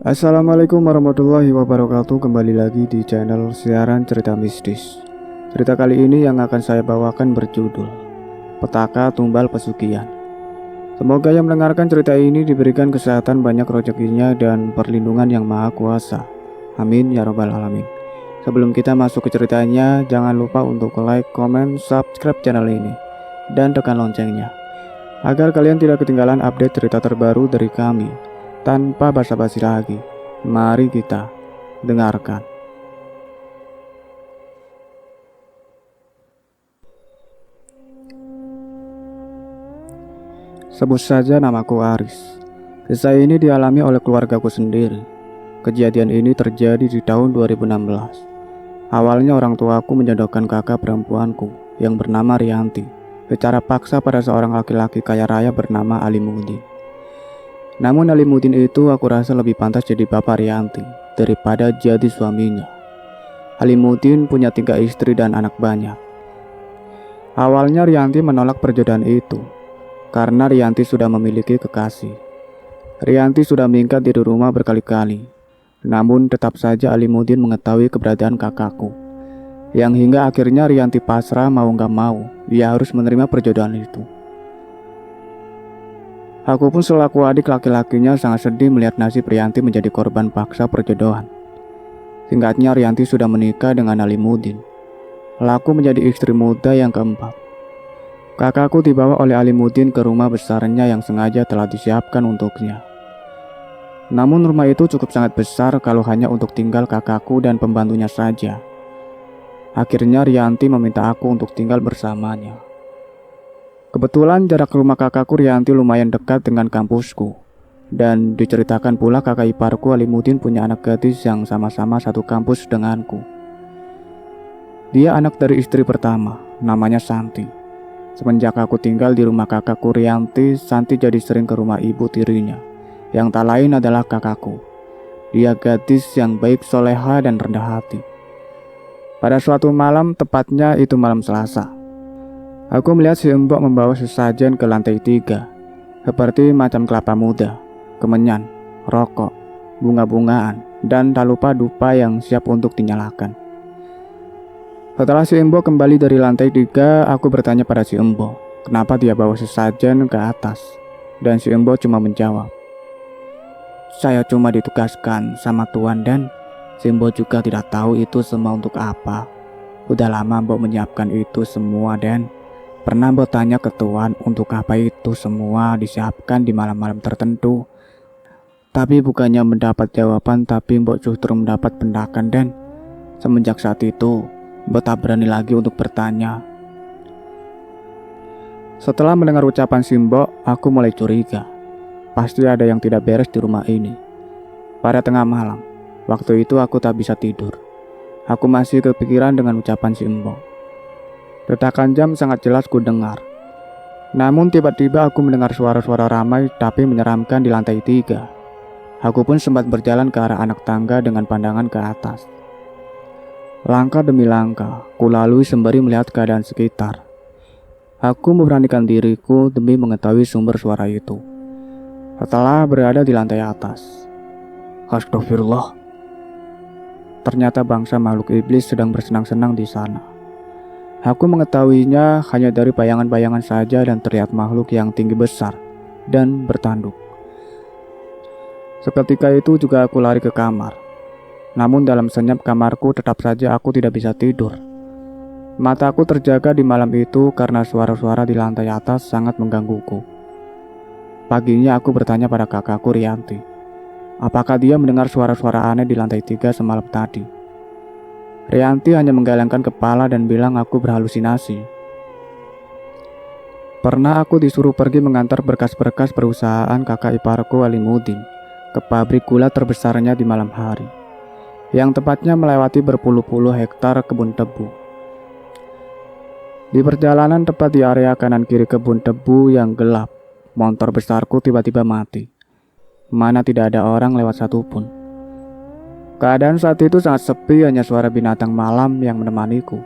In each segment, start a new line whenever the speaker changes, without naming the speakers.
Assalamualaikum warahmatullahi wabarakatuh. Kembali lagi di channel siaran cerita mistis. Cerita kali ini yang akan saya bawakan berjudul Petaka Tumbal Pesugihan. Semoga yang mendengarkan cerita ini diberikan kesehatan, banyak rezekinya, dan perlindungan yang maha kuasa. Amin ya rabbal alamin. Sebelum kita masuk ke ceritanya, jangan lupa untuk like, komen, subscribe channel ini, dan tekan loncengnya agar kalian tidak ketinggalan update cerita terbaru dari kami. Tanpa basa-basi lagi, mari kita dengarkan. Sebut saja namaku Aris. Kisah ini dialami oleh keluargaku sendiri. Kejadian ini terjadi di tahun 2016. Awalnya orang tuaku menjodohkan kakak perempuanku yang bernama Rianti secara paksa pada seorang laki-laki kaya raya bernama Alimuddin. Namun Alimuddin itu aku rasa lebih pantas jadi bapak Rianti daripada jadi suaminya. Alimuddin punya 3 istri dan anak banyak. Awalnya Rianti menolak perjodohan itu karena Rianti sudah memiliki kekasih. Rianti sudah minggat di rumah berkali-kali. Namun tetap saja Alimuddin mengetahui keberadaan kakakku, yang hingga akhirnya Rianti pasrah mau gak mau, dia harus menerima perjodohan itu. Aku pun selaku adik laki-lakinya sangat sedih melihat nasib Rianti menjadi korban paksa perjodohan. Singkatnya, Rianti sudah menikah dengan Alimuddin. Laku menjadi istri muda yang keempat. Kakakku dibawa oleh Alimuddin ke rumah besarnya yang sengaja telah disiapkan untuknya. Namun rumah itu cukup sangat besar kalau hanya untuk tinggal kakakku dan pembantunya saja. Akhirnya Rianti meminta aku untuk tinggal bersamanya. Kebetulan jarak rumah kakakku Rianti lumayan dekat dengan kampusku. Dan diceritakan pula kakak iparku Alimuddin punya anak gadis yang sama-sama satu kampus denganku. Dia anak dari istri pertama, namanya Santi. Semenjak aku tinggal di rumah kakakku Rianti, Santi jadi sering ke rumah ibu tirinya, yang tak lain adalah kakakku. Dia gadis yang baik, soleha, dan rendah hati. Pada suatu malam, tepatnya itu malam Selasa, aku melihat si embok membawa sesajen ke lantai 3, seperti macam kelapa muda, kemenyan, rokok, bunga-bungaan, dan tak lupa dupa yang siap untuk dinyalakan. Setelah si embok kembali dari lantai 3, aku bertanya pada si embok, kenapa dia bawa sesajen ke atas, dan si embok cuma menjawab, "Saya cuma ditugaskan sama tuan dan si embok juga tidak tahu itu semua untuk apa. Udah lama mbok menyiapkan itu semua dan pernah mbok tanya ke tuan untuk apa itu semua disiapkan di malam-malam tertentu. Tapi bukannya mendapat jawaban, tapi mbok justru mendapat pendakan dan semenjak saat itu mbok tak berani lagi untuk bertanya." Setelah mendengar ucapan si mbok, aku mulai curiga. Pasti ada yang tidak beres di rumah ini. Pada tengah malam, waktu itu aku tak bisa tidur. Aku masih kepikiran dengan ucapan si mbok. Detakan jam sangat jelas ku dengar. Namun tiba-tiba aku mendengar suara-suara ramai tapi menyeramkan di lantai 3. Aku pun sempat berjalan ke arah anak tangga dengan pandangan ke atas. Langkah demi langkah, ku lalui sembari melihat keadaan sekitar. Aku memberanikan diriku demi mengetahui sumber suara itu. Setelah berada di lantai atas, astagfirullah, ternyata bangsa makhluk iblis sedang bersenang-senang di sana. Aku mengetahuinya hanya dari bayangan-bayangan saja dan terlihat makhluk yang tinggi besar dan bertanduk. Seketika itu juga aku lari ke kamar. Namun dalam senyap kamarku tetap saja aku tidak bisa tidur. Mataku terjaga di malam itu karena suara-suara di lantai atas sangat menggangguku. Paginya aku bertanya pada kakakku Rianti, apakah dia mendengar suara-suara aneh di lantai 3 semalam tadi. Rianti hanya menggelengkan kepala dan bilang aku berhalusinasi. Pernah aku disuruh pergi mengantar berkas-berkas perusahaan kakak iparku Alimuddin ke pabrik gula terbesarnya di malam hari, yang tepatnya melewati berpuluh-puluh hektar kebun tebu. Di perjalanan tepat di area kanan kiri kebun tebu yang gelap, motor besarku tiba-tiba mati. Mana tidak ada orang lewat satupun. Keadaan saat itu sangat sepi, hanya suara binatang malam yang menemaniku.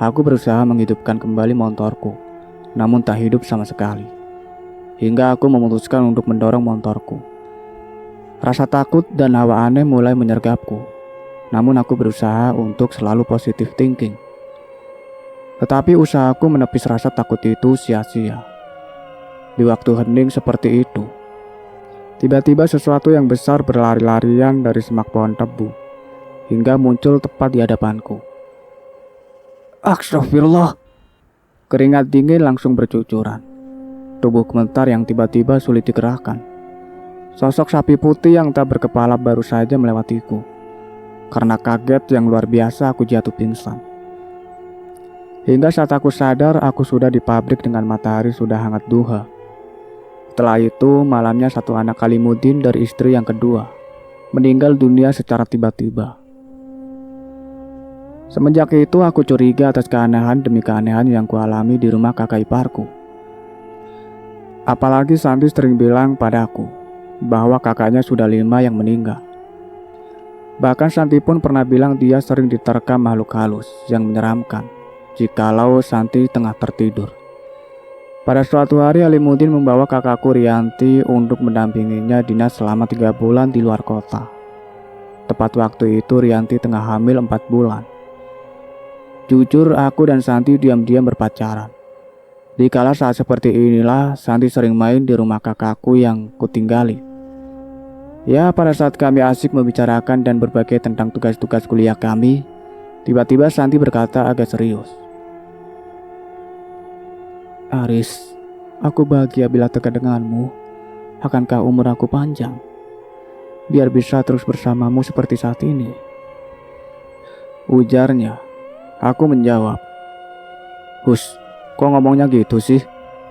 Aku berusaha menghidupkan kembali motorku, namun tak hidup sama sekali. Hingga aku memutuskan untuk mendorong motorku. Rasa takut dan hawa aneh mulai menyergapku. Namun aku berusaha untuk selalu positive thinking. Tetapi usahaku menepis rasa takut itu sia-sia. Di waktu hening seperti itu, tiba-tiba sesuatu yang besar berlari-larian dari semak pohon tebu, hingga muncul tepat di hadapanku. Astagfirullah! Keringat dingin langsung bercucuran. Tubuh gemetar yang tiba-tiba sulit digerakkan. Sosok sapi putih yang tak berkepala baru saja melewatiku. Karena kaget yang luar biasa aku jatuh pingsan. Hingga saat aku sadar, aku sudah di pabrik dengan matahari sudah hangat duha. Setelah itu, malamnya satu anak Alimuddin dari istri yang kedua meninggal dunia secara tiba-tiba. Semenjak itu aku curiga atas keanehan demi keanehan yang kualami di rumah kakak iparku. Apalagi Santi sering bilang padaku bahwa kakaknya sudah 5 yang meninggal. Bahkan Santi pun pernah bilang dia sering diterkam makhluk halus yang menyeramkan jikalau Santi tengah tertidur. Pada suatu hari Alimuddin membawa kakakku Rianti untuk mendampinginya dinas selama 3 bulan di luar kota. Tepat waktu itu Rianti tengah hamil 4 bulan. Jujur aku dan Santi diam-diam berpacaran. Di kala saat seperti inilah Santi sering main di rumah kakakku yang kutinggali. Ya, pada saat kami asik membicarakan dan berbagi tentang tugas-tugas kuliah kami, tiba-tiba Santi berkata agak serius. Aris, aku bahagia bila dekat denganmu. Akankah umur aku panjang? Biar bisa terus bersamamu seperti saat ini. Ujarnya. Aku menjawab. Hus, kok ngomongnya gitu sih?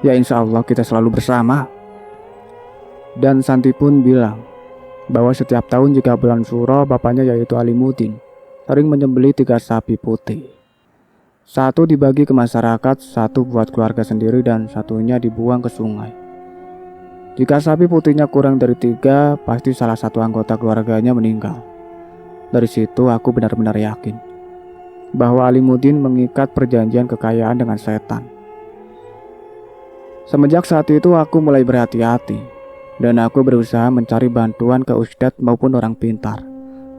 Ya insya Allah kita selalu bersama. Dan Santi pun bilang bahwa setiap tahun jika bulan Suro bapaknya yaitu Alimuddin sering menyembelih 3 sapi putih. 1 dibagi ke masyarakat, 1 buat keluarga sendiri dan 1-nya dibuang ke sungai. Jika sapi putihnya kurang dari 3, pasti salah satu anggota keluarganya meninggal. Dari situ aku benar-benar yakin bahwa Alimuddin mengikat perjanjian kekayaan dengan setan. Semenjak saat itu aku mulai berhati-hati dan aku berusaha mencari bantuan ke ustadz maupun orang pintar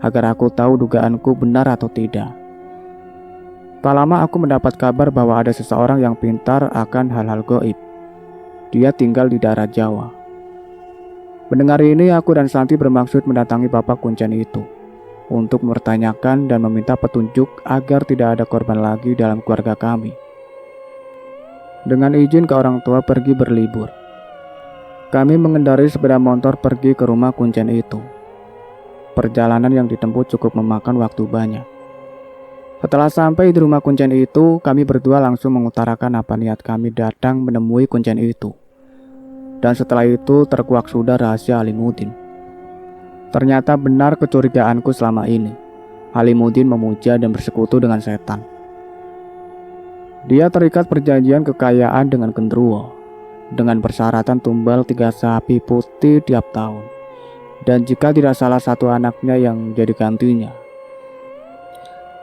agar aku tahu dugaanku benar atau tidak. Tak lama aku mendapat kabar bahwa ada seseorang yang pintar akan hal-hal gaib. Dia tinggal di daerah Jawa. Mendengar ini aku dan Santi bermaksud mendatangi Bapak Kuncen itu untuk mempertanyakan dan meminta petunjuk agar tidak ada korban lagi dalam keluarga kami. Dengan izin ke orang tua pergi berlibur, kami mengendarai sepeda motor pergi ke rumah Kuncen itu. Perjalanan yang ditempuh cukup memakan waktu banyak. Setelah sampai di rumah Kuncen itu, kami berdua langsung mengutarakan apa niat kami datang menemui Kuncen itu. Dan setelah itu terkuak sudah rahasia Alimuddin. Ternyata benar kecurigaanku selama ini. Alimuddin memuja dan bersekutu dengan setan. Dia terikat perjanjian kekayaan dengan genderuwo, dengan persyaratan tumbal 3 sapi putih tiap tahun. Dan jika tidak salah satu anaknya yang jadi gantinya.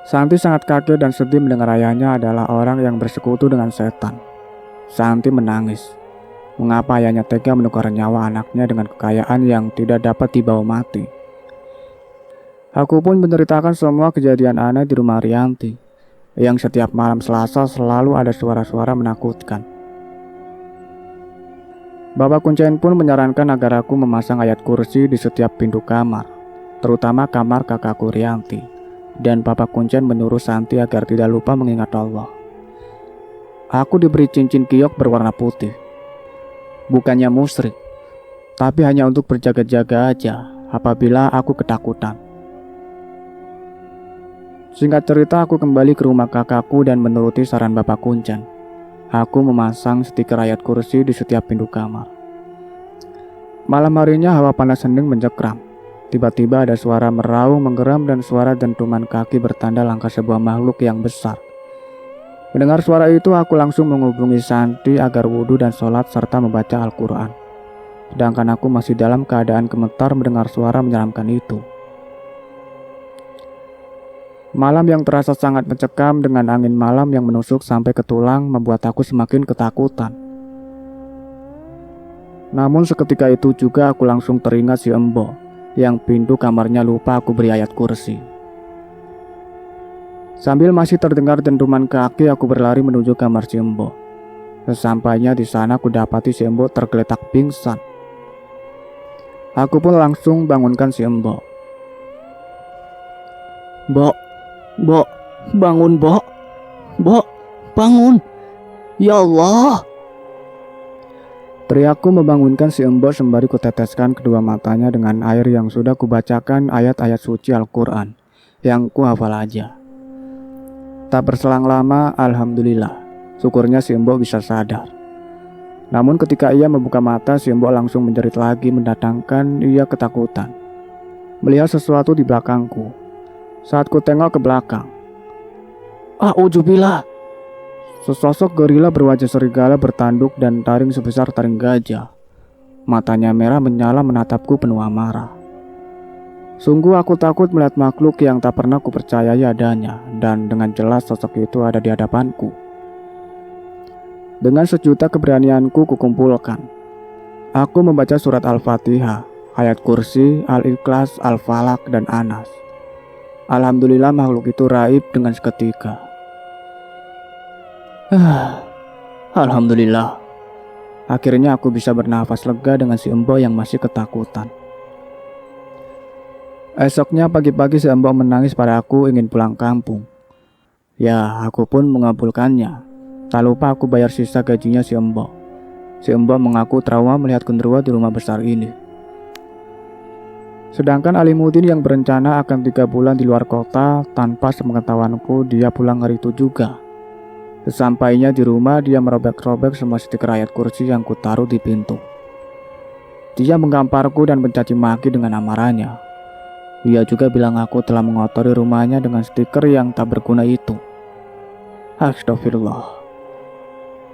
Santi sangat kaget dan sedih mendengar ayahnya adalah orang yang bersekutu dengan setan. Santi menangis. Mengapa ayahnya tega menukar nyawa anaknya dengan kekayaan yang tidak dapat dibawa mati? Aku pun menceritakan semua kejadian aneh di rumah Rianti, yang setiap malam Selasa selalu ada suara-suara menakutkan. Bapak Kuncen pun menyarankan agar aku memasang ayat kursi di setiap pintu kamar, terutama kamar kakakku Rianti. Dan Bapak Kuncen menyuruh Santi agar tidak lupa mengingat Allah. Aku diberi cincin giok berwarna putih. Bukannya musyrik, tapi hanya untuk berjaga-jaga aja apabila aku ketakutan. Singkat cerita, aku kembali ke rumah kakakku dan menuruti saran Bapak Kuncen. Aku memasang stiker ayat kursi di setiap pintu kamar. Malam harinya hawa panas hening mencekram. Tiba-tiba ada suara meraung menggeram dan suara dentuman kaki bertanda langkah sebuah makhluk yang besar. Mendengar suara itu aku langsung menghubungi Santi agar wudhu dan sholat serta membaca Al-Quran. Sedangkan aku masih dalam keadaan gemetar mendengar suara menyeramkan itu. Malam yang terasa sangat mencekam dengan angin malam yang menusuk sampai ke tulang membuat aku semakin ketakutan. Namun seketika itu juga aku langsung teringat si Embo yang pintu kamarnya lupa aku beri ayat kursi. Sambil masih terdengar dentuman kaki, aku berlari menuju kamar si Embok. Sesampainya di sana aku dapati si Embok tergeletak pingsan. Aku pun langsung bangunkan si Embok. "Mbok, Mbok, bangun Mbok, Mbok, bangun, ya Allah!" Teriakku membangunkan si Embok sembari kuteteskan kedua matanya dengan air yang sudah kubacakan ayat-ayat suci Al-Quran yang kuhafal aja. Tak berselang lama, alhamdulillah, syukurnya si Embok bisa sadar. Namun ketika ia membuka mata, si Embok langsung menjerit lagi mendatangkan ia ketakutan. Melihat sesuatu di belakangku. Saat ku tengok ke belakang, a'udzubillah, sesosok gorila berwajah serigala bertanduk dan taring sebesar taring gajah. Matanya merah menyala menatapku penuh amarah. Sungguh aku takut melihat makhluk yang tak pernah kupercayai adanya, dan dengan jelas sosok itu ada di hadapanku. Dengan sejuta keberanianku kukumpulkan. Aku membaca surat Al-Fatihah, ayat kursi, Al-Ikhlas, Al-Falak, dan Anas. Alhamdulillah makhluk itu raib dengan seketika. Alhamdulillah. Akhirnya aku bisa bernafas lega dengan si Embok yang masih ketakutan. Esoknya pagi-pagi si Embok menangis pada aku ingin pulang kampung. Ya, aku pun mengabulkannya. Tak lupa aku bayar sisa gajinya si Embok. Si Embok mengaku trauma melihat genderuwo di rumah besar ini. Sedangkan Alimuddin yang berencana akan 3 bulan di luar kota, tanpa sepengetahuanku dia pulang hari itu juga. Sesampainya di rumah, dia merobek-robek semua stiker ayat kursi yang kutaruh di pintu. Dia menggamparku dan mencaci maki dengan amarahnya. Dia juga bilang aku telah mengotori rumahnya dengan stiker yang tak berguna itu. Astagfirullah.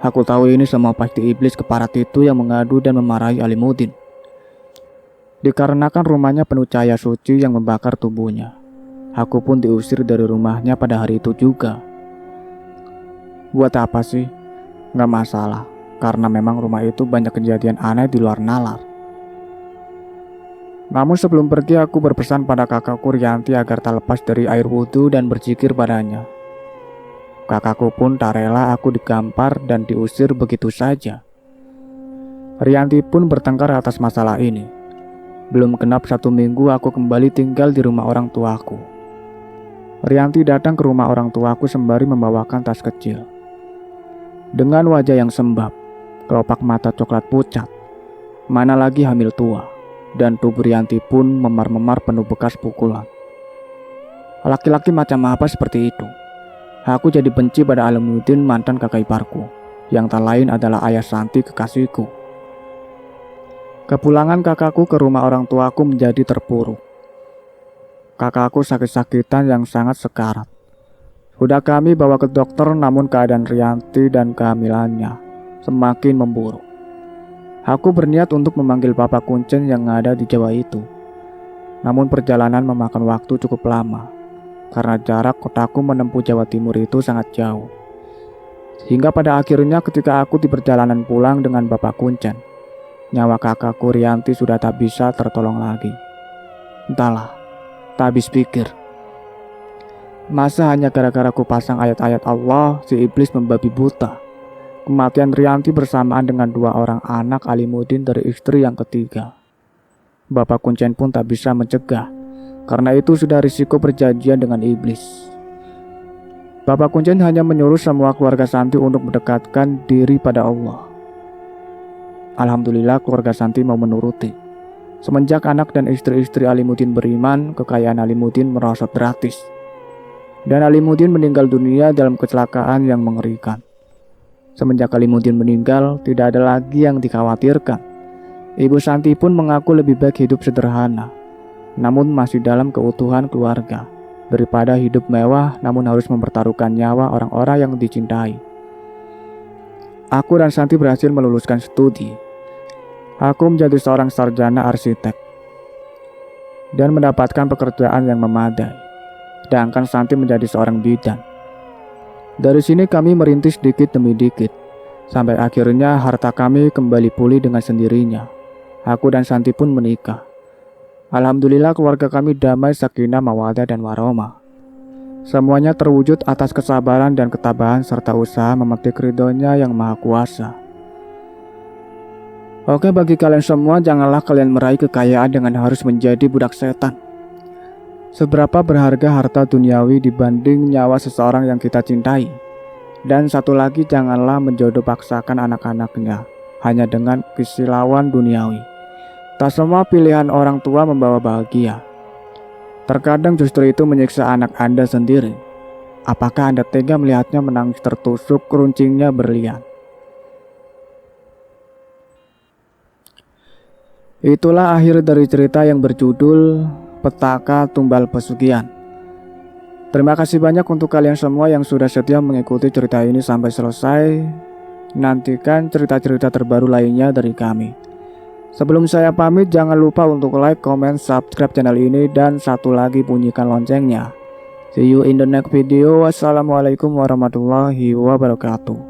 Aku tahu ini semua pasti iblis keparat itu yang mengadu dan memarahi Alimuddin. Dikarenakan rumahnya penuh cahaya suci yang membakar tubuhnya. Aku pun diusir dari rumahnya pada hari itu juga. Buat apa sih? Gak masalah, karena memang rumah itu banyak kejadian aneh di luar nalar. Namun sebelum pergi aku berpesan pada kakakku Rianti agar tak lepas dari air wudhu dan berzikir padanya. Kakakku pun tak rela aku digampar dan diusir begitu saja. Rianti pun bertengkar atas masalah ini. Belum genap 1 minggu aku kembali tinggal di rumah orang tuaku. Rianti datang ke rumah orang tuaku sembari membawakan tas kecil. Dengan wajah yang sembab, kelopak mata coklat pucat, mana lagi hamil tua, dan tubuh Rianti pun memar-memar penuh bekas pukulan. Laki-laki macam apa seperti itu? Aku jadi benci pada Alimuddin, mantan kakak iparku, yang tak lain adalah ayah Santi kekasihku. Kepulangan kakakku ke rumah orang tuaku menjadi terpuruk. Kakakku sakit-sakitan yang sangat sekarat. Sudah kami bawa ke dokter, namun keadaan Rianti dan kehamilannya semakin memburuk. Aku berniat untuk memanggil Bapak Kuncen yang ada di Jawa itu. Namun perjalanan memakan waktu cukup lama, karena jarak kotaku menempuh Jawa Timur itu sangat jauh. Hingga pada akhirnya ketika aku di perjalanan pulang dengan Bapak Kuncen, nyawa kakakku Rianti sudah tak bisa tertolong lagi. Entahlah, tak habis pikir. Masa hanya gara-gara ku pasang ayat-ayat Allah, si iblis membabi buta. Kematian Rianti bersamaan dengan 2 orang anak Alimuddin dari istri yang ketiga. Bapak Kuncen pun tak bisa mencegah, karena itu sudah risiko perjanjian dengan iblis. Bapak Kuncen hanya menyuruh semua keluarga Santi untuk mendekatkan diri pada Allah. Alhamdulillah keluarga Santi mau menuruti. Semenjak anak dan istri-istri Alimuddin beriman, kekayaan Alimuddin merosot gratis. Dan Alimuddin meninggal dunia dalam kecelakaan yang mengerikan. Semenjak Alimuddin meninggal, tidak ada lagi yang dikhawatirkan. Ibu Santi pun mengaku lebih baik hidup sederhana, namun masih dalam keutuhan keluarga, daripada hidup mewah namun harus mempertaruhkan nyawa orang-orang yang dicintai. Aku dan Santi berhasil meluluskan studi. Aku menjadi seorang sarjana arsitek dan mendapatkan pekerjaan yang memadai, sedangkan Santi menjadi seorang bidan. Dari sini kami merintis dikit demi dikit, sampai akhirnya harta kami kembali pulih dengan sendirinya. Aku dan Santi pun menikah. Alhamdulillah keluarga kami damai, sakinah, mawaddah, dan warahmah. Semuanya terwujud atas kesabaran dan ketabahan serta usaha memetik ridhonya yang maha kuasa. Oke, bagi kalian semua, janganlah kalian meraih kekayaan dengan harus menjadi budak setan. Seberapa berharga harta duniawi dibanding nyawa seseorang yang kita cintai? Dan satu lagi, janganlah menjodoh paksakan anak-anaknya hanya dengan kesilauan duniawi. Tak semua pilihan orang tua membawa bahagia. Terkadang justru itu menyiksa anak Anda sendiri. Apakah Anda tega melihatnya menangis tertusuk, keruncingnya berlian? Itulah akhir dari cerita yang berjudul Petaka Tumbal Pesugihan. Terima kasih banyak untuk kalian semua yang sudah setia mengikuti cerita ini sampai selesai. Nantikan cerita-cerita terbaru lainnya dari kami. Sebelum saya pamit, jangan lupa untuk like, comment, subscribe channel ini, dan satu lagi bunyikan loncengnya. See you in the next video. Wassalamualaikum warahmatullahi wabarakatuh.